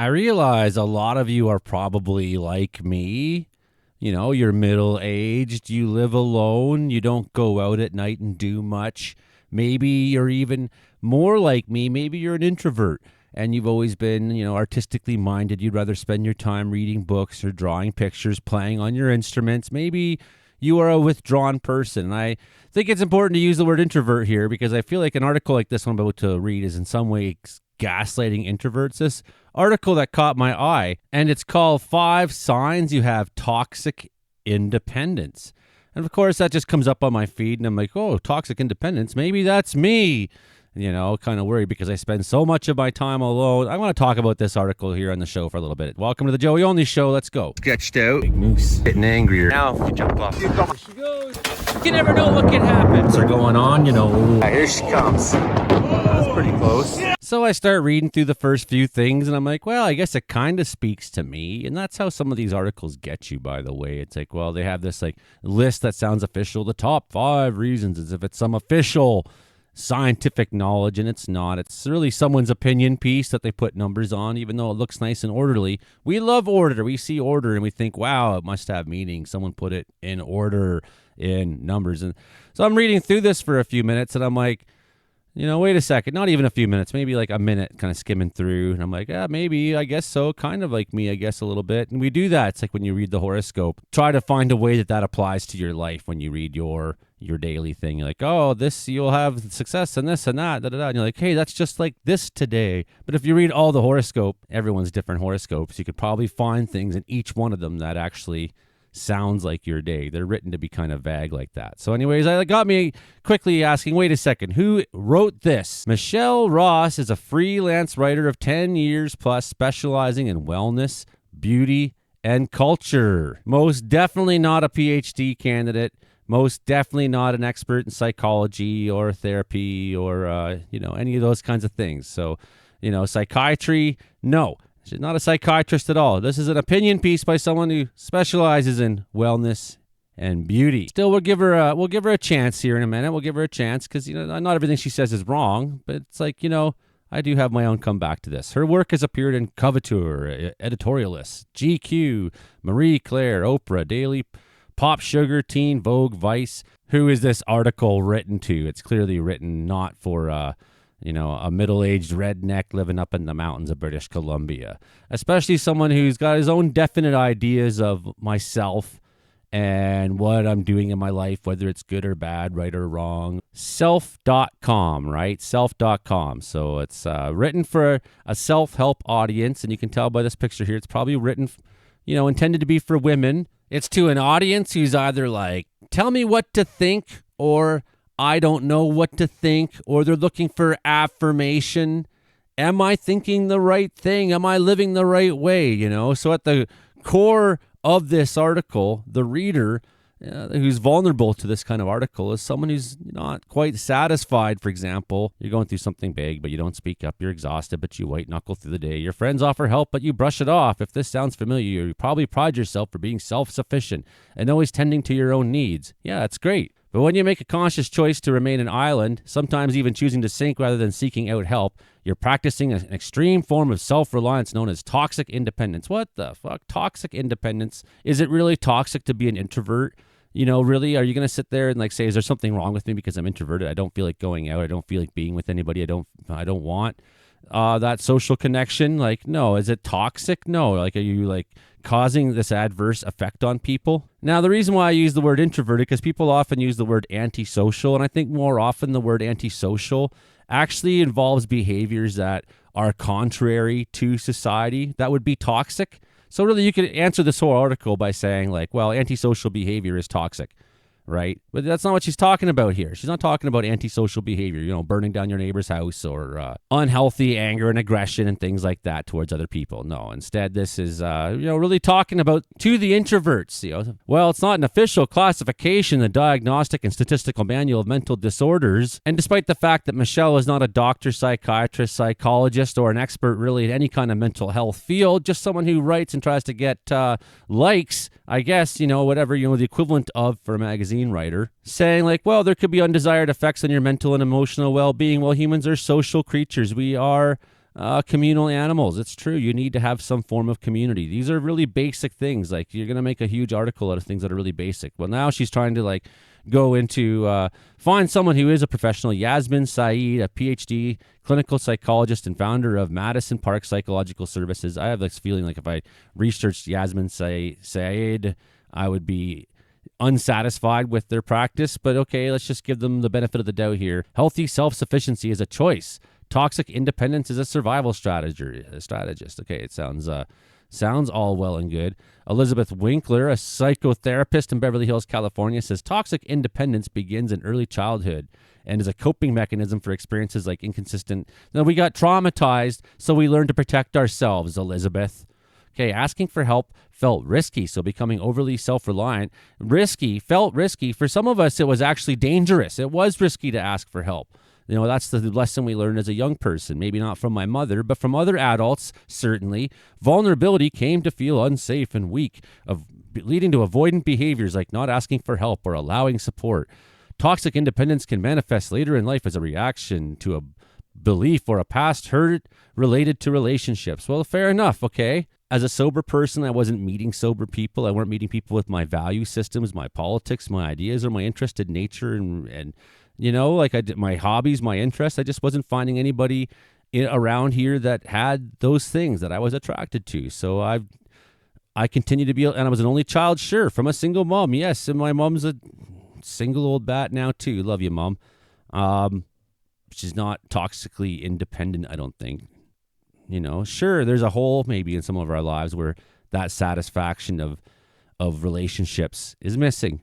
I realize a lot of you are probably like me. You know, you're middle aged, you live alone, you don't go out at night and do much. Maybe you're even more like me. Maybe you're an introvert and you've always been, artistically minded. You'd rather spend your time reading books or drawing pictures, playing on your instruments. Maybe you are a withdrawn person. And I think it's important to use the word introvert here because I feel like an article like this one I'm about to read is in some ways gaslighting introverts. This article that caught my eye, and it's called 5 Signs You Have Toxic Independence. And of course, that just comes up on my feed, and I'm like, oh, toxic independence, maybe that's me. Kind of worried because I spend so much of my time alone. I want to talk about this article here on the show for a little bit. Welcome to the Joey Only Show. Let's go. Sketched out. Big moose. Getting angrier. Now, you jump off. Here she goes. You never know what can happen. Things are going on, Here she comes. That's pretty close. So I start reading through the first few things, and I'm like, well, I guess it kind of speaks to me. And that's how some of these articles get you, by the way. It's like, well, they have this list that sounds official, the top 5 reasons, as if it's some official scientific knowledge, and it's not. It's really someone's opinion piece that they put numbers on, even though it looks nice and orderly. We love order. We see order and we think, wow, it must have meaning. Someone put it in order in numbers. And so I'm reading through this for a few minutes, and I'm like, wait a second, not even a few minutes, maybe like a minute, kind of skimming through. And I'm like, yeah, maybe, I guess so. Kind of like me, I guess, a little bit. And we do that. It's like when you read the horoscope, try to find a way that applies to your life when you read your daily thing. You're like, oh, this, you'll have success and this and that, da, da, da. And you're like, hey, that's just like this today. But if you read all the horoscope, everyone's different horoscopes, you could probably find things in each one of them that actually sounds like your day. They're written to be kind of vague like that. So anyways, that got me quickly asking, wait a second, who wrote this? Michelle Ross is a freelance writer of 10 years plus, specializing in wellness, beauty, and culture. Most definitely not a PhD candidate. Most definitely not an expert in psychology or therapy or, any of those kinds of things. So, psychiatry, no. She's not a psychiatrist at all. This is an opinion piece by someone who specializes in wellness and beauty. Still, we'll give her a chance here in a minute. We'll give her a chance because, not everything she says is wrong. But it's like, I do have my own comeback to this. Her work has appeared in Coveteur, Editorialist, GQ, Marie Claire, Oprah, Daily, Pop Sugar, Teen, Vogue, Vice. Who is this article written to? It's clearly written not for a middle-aged redneck living up in the mountains of British Columbia, especially someone who's got his own definite ideas of myself and what I'm doing in my life, whether it's good or bad, right or wrong. Self.com, right? Self.com. So it's written for a self-help audience, and you can tell by this picture here, it's probably written, intended to be for women. It's to an audience who's either like, tell me what to think, or I don't know what to think, or they're looking for affirmation. Am I thinking the right thing? Am I living the right way? So at the core of this article, the reader who's vulnerable to this kind of article is someone who's not quite satisfied. For example, you're going through something big, but you don't speak up. You're exhausted, but you white knuckle through the day. Your friends offer help, but you brush it off. If this sounds familiar, you probably pride yourself for being self-sufficient and always tending to your own needs. Yeah, that's great. But when you make a conscious choice to remain an island, sometimes even choosing to sink rather than seeking out help, you're practicing an extreme form of self-reliance known as toxic independence. What the fuck? Toxic independence? Is it really toxic to be an introvert? Really, are you going to sit there and say, is there something wrong with me because I'm introverted? I don't feel like going out. I don't feel like being with anybody. I don't want that social connection. No. Is it toxic? No. Are you causing this adverse effect on people? Now, the reason why I use the word introverted, because people often use the word antisocial, and I think more often the word antisocial actually involves behaviors that are contrary to society that would be toxic. So really, you could answer this whole article by saying antisocial behavior is toxic, right? But that's not what she's talking about here. She's not talking about antisocial behavior, burning down your neighbor's house or unhealthy anger and aggression and things like that towards other people. No, instead, this is, really talking about to the introverts. Well, it's not an official classification, the Diagnostic and Statistical Manual of Mental Disorders. And despite the fact that Michelle is not a doctor, psychiatrist, psychologist, or an expert really in any kind of mental health field, just someone who writes and tries to get likes, I guess, whatever, the equivalent of for a magazine writer, saying there could be undesired effects on your mental and emotional well-being. Well, humans are social creatures. We are communal animals. It's true. You need to have some form of community. These are really basic things. Like, you're going to make a huge article out of things that are really basic. Well, now she's trying to like go into find someone who is a professional. Yasmin Saeed, a PhD clinical psychologist and founder of Madison Park Psychological Services. I have this feeling like if I researched Yasmin Saeed, I would be unsatisfied with their practice. But okay, let's just give them the benefit of the doubt here. Healthy self-sufficiency is a choice. Toxic independence is a survival strategist. Okay, it sounds all well and good. Elizabeth Winkler, a psychotherapist in Beverly Hills, California, says toxic independence begins in early childhood and is a coping mechanism for experiences like inconsistent. Now, we got traumatized, so we learned to protect ourselves, Elizabeth. Okay, asking for help felt risky, so becoming overly self-reliant felt risky. For some of us, it was actually dangerous. It was risky to ask for help. You know, that's the lesson we learned as a young person. Maybe not from my mother, but from other adults, certainly. Vulnerability came to feel unsafe and weak, leading to avoidant behaviors like not asking for help or allowing support. Toxic independence can manifest later in life as a reaction to a belief or a past hurt related to relationships. Well, fair enough, okay? As a sober person, I wasn't meeting sober people. I weren't meeting people with my value systems, my politics, my ideas, or my interested nature and you know, like I did my hobbies, my interests. I just wasn't finding anybody around here that had those things that I was attracted to. So I continue to be, and I was an only child, sure, from a single mom. Yes, and my mom's a single old bat now too. Love you, Mom. She's not toxically independent, I don't think. You know, sure, there's a hole maybe in some of our lives where that satisfaction of relationships is missing.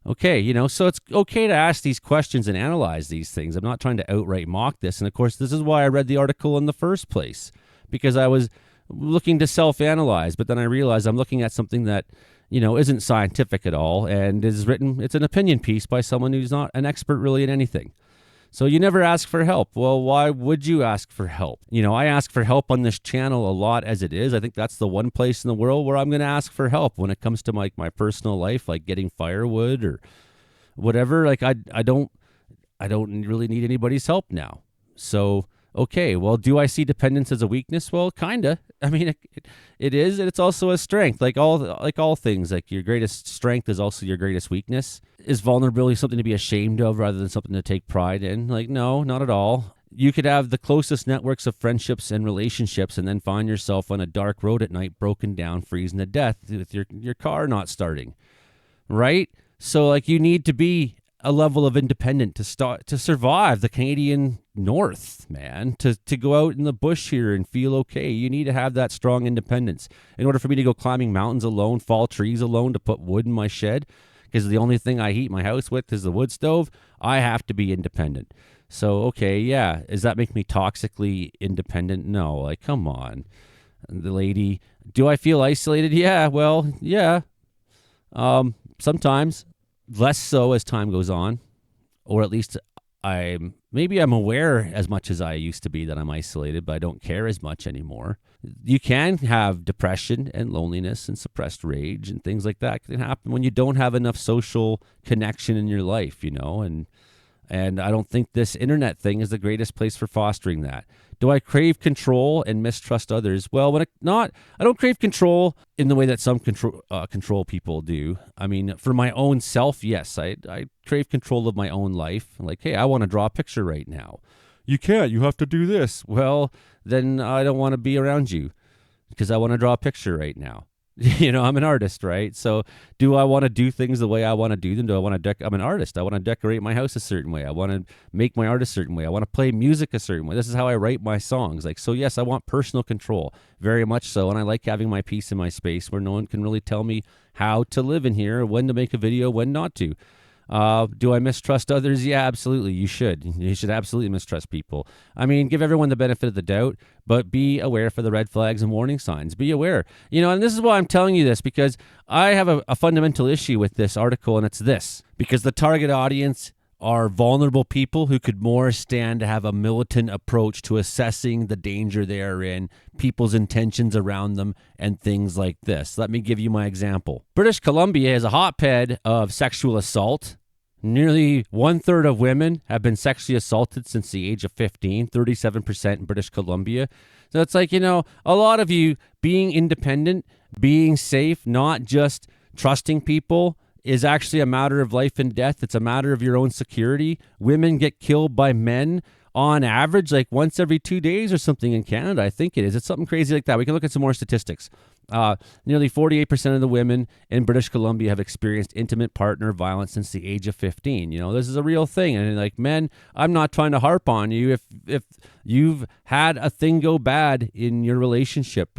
Okay, you know, so it's okay to ask these questions and analyze these things. I'm not trying to outright mock this. And of course, this is why I read the article in the first place, because I was looking to self-analyze. But then I realized I'm looking at something that, you know, isn't scientific at all and is written, it's an opinion piece by someone who's not an expert really in anything. So you never ask for help. Well, why would you ask for help? You know, I ask for help on this channel a lot as it is. I think that's the one place in the world where I'm going to ask for help when it comes to my personal life, like getting firewood or whatever. Like I don't really need anybody's help now. So, okay, well, do I see dependence as a weakness? Well, kind of. I mean, it is, and it's also a strength. Like all things, like your greatest strength is also your greatest weakness. Is vulnerability something to be ashamed of rather than something to take pride in? Like, no, not at all. You could have the closest networks of friendships and relationships and then find yourself on a dark road at night, broken down, freezing to death with your car not starting, right? So, like, you need to be a level of independent to survive the Canadian North, man, to go out in the bush here and feel okay. You need to have that strong independence. In order for me to go climbing mountains alone, fall trees alone, to put wood in my shed, because the only thing I heat my house with is the wood stove, I have to be independent. So, okay, yeah, does that make me toxically independent? No, like, come on. The lady, do I feel isolated? Yeah, well, yeah. Sometimes, less so as time goes on, or at least I'm aware as much as I used to be that I'm isolated, but I don't care as much anymore. You can have depression and loneliness and suppressed rage and things like that. It can happen when you don't have enough social connection in your life, you know, and I don't think this internet thing is the greatest place for fostering that. Do I crave control and mistrust others? Well, I don't crave control in the way that some control people do. I mean, for my own self, yes, I crave control of my own life. Like, hey, I want to draw a picture right now. You can't. You have to do this. Well, then I don't want to be around you because I want to draw a picture right now. You know, I'm an artist, right? So do I want to do things the way I want to do them? I'm an artist. I want to decorate my house a certain way. I want to make my art a certain way. I want to play music a certain way. This is how I write my songs. Like, so yes, I want personal control, very much so. And I like having my peace in my space where no one can really tell me how to live in here, when to make a video, when not to. Do I mistrust others? Yeah, absolutely. You should. You should absolutely mistrust people. I mean, give everyone the benefit of the doubt, but be aware for the red flags and warning signs. Be aware. You know, and this is why I'm telling you this, because I have a fundamental issue with this article, and it's this. Because the target audience are vulnerable people who could more stand to have a militant approach to assessing the danger they are in, people's intentions around them, and things like this. Let me give you my example. British Columbia is a hotbed of sexual assault. Nearly 1/3 of women have been sexually assaulted since the age of 15, 37% in British Columbia. So it's like, a lot of you being independent, being safe, not just trusting people is actually a matter of life and death. It's a matter of your own security. Women get killed by men on average, like once every 2 days or something in Canada. I think it is. It's something crazy like that. We can look at some more statistics. Nearly 48% of the women in British Columbia have experienced intimate partner violence since the age of 15. This is a real thing. And like, men, I'm not trying to harp on you. If you've had a thing go bad in your relationship,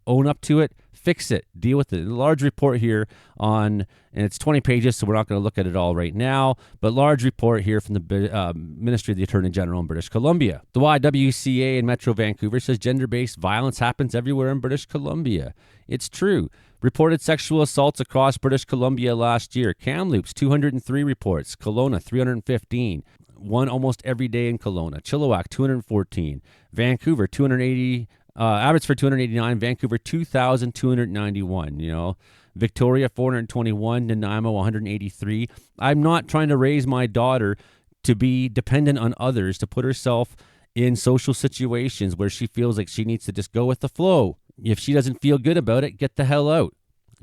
own up to it, fix it, deal with it. A large report here and it's 20 pages, so we're not going to look at it all right now, but large report here from the Ministry of the Attorney General in British Columbia. The YWCA in Metro Vancouver says gender-based violence happens everywhere in British Columbia. It's true. Reported sexual assaults across British Columbia last year. Kamloops, 203 reports. Kelowna, 315. One almost every day in Kelowna. Chilliwack, 214. Vancouver, 280. Abbotsford 289, Vancouver 2,291. Victoria 421, Nanaimo 183. I'm not trying to raise my daughter to be dependent on others, to put herself in social situations where she feels like she needs to just go with the flow. If she doesn't feel good about it, get the hell out.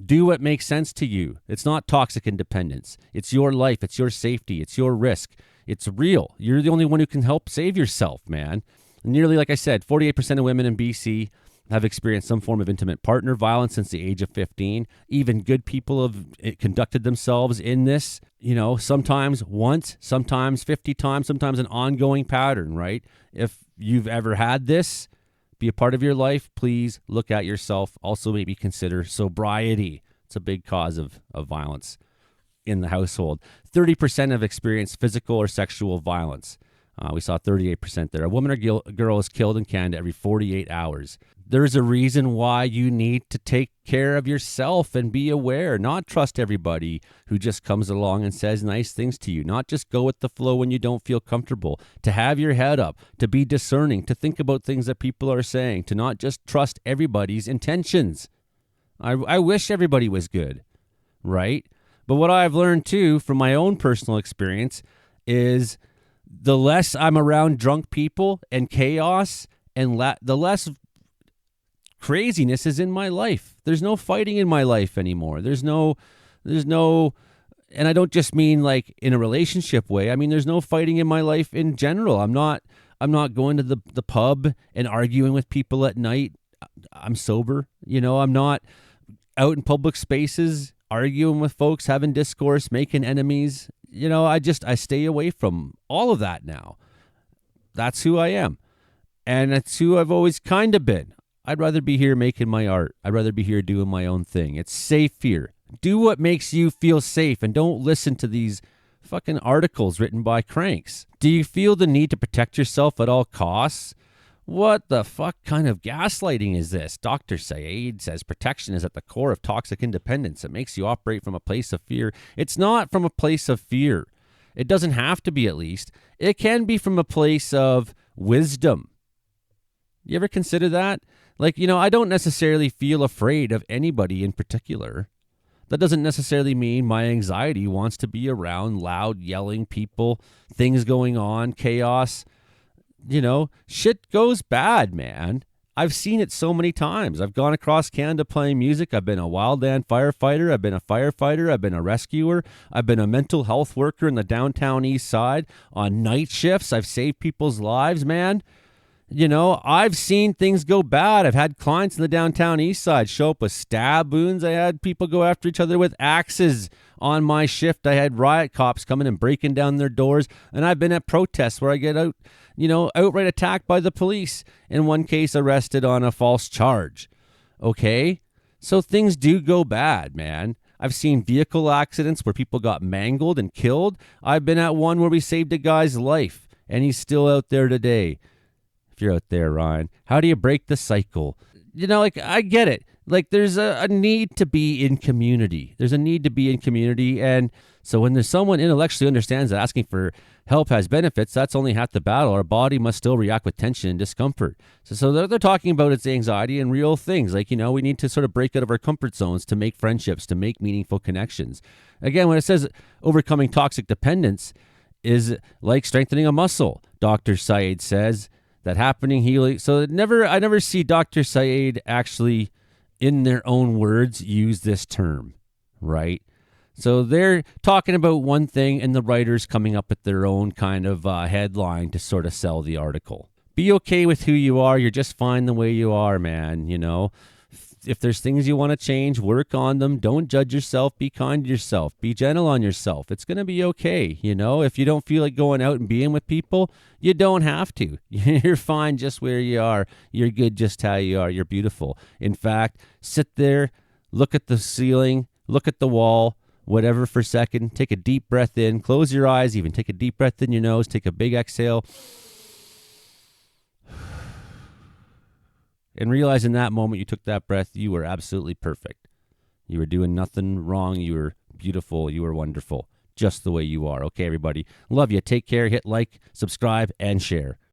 Do what makes sense to you. It's not toxic independence. It's your life. It's your safety. It's your risk. It's real. You're the only one who can help save yourself, man. Nearly, like I said, 48% of women in BC have experienced some form of intimate partner violence since the age of 15. Even good people have conducted themselves in this, sometimes once, sometimes 50 times, sometimes an ongoing pattern, right? If you've ever had this be a part of your life, please look at yourself. Also, maybe consider sobriety. It's a big cause of violence in the household. 30% have experienced physical or sexual violence. We saw 38% there. A woman or girl is killed in Canada every 48 hours. There's a reason why you need to take care of yourself and be aware. Not trust everybody who just comes along and says nice things to you. Not just go with the flow when you don't feel comfortable. To have your head up, to be discerning, to think about things that people are saying, to not just trust everybody's intentions. I wish everybody was good, right? But what I've learned too from my own personal experience is the less I'm around drunk people and chaos, and the less craziness is in my life. There's no fighting in my life anymore. There's no, and I don't just mean like in a relationship way. I mean, there's no fighting in my life in general. I'm not going to the pub and arguing with people at night. I'm sober. I'm not out in public spaces arguing with folks, having discourse, making enemies. I stay away from all of that now. That's who I am. And that's who I've always kind of been. I'd rather be here making my art. I'd rather be here doing my own thing. It's safe here. Do what makes you feel safe and don't listen to these fucking articles written by cranks. Do you feel the need to protect yourself at all costs? What the fuck kind of gaslighting is this? Dr. Saeed says protection is at the core of toxic independence. It makes you operate from a place of fear. It's not from a place of fear. It doesn't have to be, at least. It can be from a place of wisdom. You ever consider that? Like, I don't necessarily feel afraid of anybody in particular. That doesn't necessarily mean my anxiety wants to be around loud, yelling people, things going on, chaos. Shit goes bad, man. I've seen it so many times. I've gone across Canada playing music. I've been a wildland firefighter. I've been a firefighter. I've been a rescuer. I've been a mental health worker in the downtown east side on night shifts. I've saved people's lives, man. I've seen things go bad. I've had clients in the downtown east side show up with stab wounds. I had people go after each other with axes on my shift. I had riot cops coming and breaking down their doors. And I've been at protests where I get outright attacked by the police. In one case, arrested on a false charge. Okay? So things do go bad, man. I've seen vehicle accidents where people got mangled and killed. I've been at one where we saved a guy's life, and he's still out there today. If you're out there, Ryan, how do you break the cycle? I get it. Like, there's a need to be in community. There's a need to be in community. And so when there's someone intellectually understands that asking for help has benefits, that's only half the battle. Our body must still react with tension and discomfort. So they're talking about its anxiety and real things. Like, we need to sort of break out of our comfort zones to make friendships, to make meaningful connections. Again, when it says overcoming toxic dependence is like strengthening a muscle, Dr. Syed says that happening healing. So I never see Dr. Syed actually, in their own words, use this term, right? So they're talking about one thing, and the writer's coming up with their own kind of headline to sort of sell the article. Be okay with who you are. You're just fine the way you are, man. If there's things you want to change, work on them. Don't judge yourself. Be kind to yourself. Be gentle on yourself. It's going to be okay. If you don't feel like going out and being with people, you don't have to. You're fine just where you are. You're good just how you are. You're beautiful. In fact, sit there, look at the ceiling, look at the wall, whatever for a second. Take a deep breath in. Close your eyes. Even take a deep breath in your nose. Take a big exhale. And realize in that moment you took that breath, you were absolutely perfect. You were doing nothing wrong. You were beautiful. You were wonderful. Just the way you are. Okay, everybody. Love you. Take care. Hit like, subscribe, and share.